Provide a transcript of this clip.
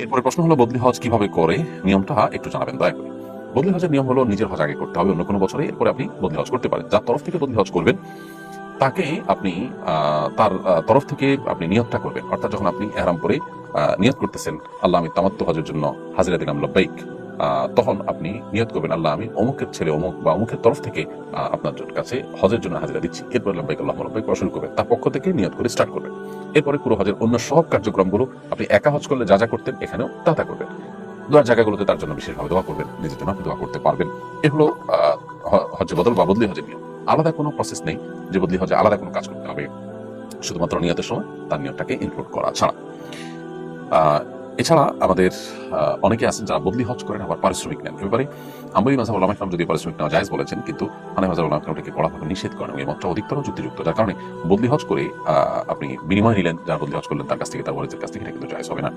এরপরে প্রশ্ন হলো বদলি হজ কিভাবে করে, নিয়মটা একটু জানাবেন দয়া করে। বদলি হজের নিয়ম হলো নিজের হজ আগে করতে হবে অন্য কোনো বছরে, এরপরে আপনি বদলি হজ করতে পারেন। যার তরফ থেকে বদলি হজ করবেন তাকে আপনি তার তরফ থেকে আপনি নিয়তটা করবেন, অর্থাৎ যখন আপনি ইহরাম করে নিয়ত করতেছেন আল্লাহ আমি তামাত্তু হজের জন্য হাজিরা দিলাম লব্বাইক, তখন আপনি নিয়ত করবেন আল্লাহ আমি অমুকের ছেলে অমুক বা অমুকের তরফ থেকে আপনার কাছে হজের জন্য হাজিরা দিচ্ছি। এরপরে লব্বাইক আল্লাহ লব্বাইক শুরু করবেন, তার পক্ষ থেকে নিয়ত করে স্টার্ট করবেন। এরপরে পুরো হজের অন্য সব কার্যক্রমগুলো আপনি একা হজ করলে যা যা করতেন এখানেও তা করবেন। দোয়ার জায়গাগুলোতে তার জন্য বিশেষভাবে দোয়া করবেন, নিজের জন্য আপনি দোয়া করতে পারবেন। এ হলো হজ্জে বদল বা বদলি হজের নিয়ম। আলাদা কোনো প্রসেস নেই যে বদলি হজে আলাদা কোনো কাজ করতে হবে, শুধুমাত্র নিয়তের সময় তার নিয়তটাকে ইনক্লুড করা ছাড়া। এছাড়া আমাদের অনেকে আছেন যারা বদলি হজ করেন আবার পারিশ্রমিক নেন। এবারে আম্বরী মাযহাব উলামা ইকরাম যদি পারিশ্রমিক নেওয়া জায়েজ বলেছেন, কিন্তু হানাফি মাযহাব উলামা ইকরাম এটাকে কড়াভাবে নিষেধ করেন। এই মতটা অধিকতর যুক্তিযুক্ত, যার কারণে বদলি হজ করে আপনি বিনিময় নিলেন, যারা বদলি হজ করলেন তার কাছ থেকে, তার ওয়ারিসের কাছ থেকে, এটা কিন্তু জায়েজ হবে না।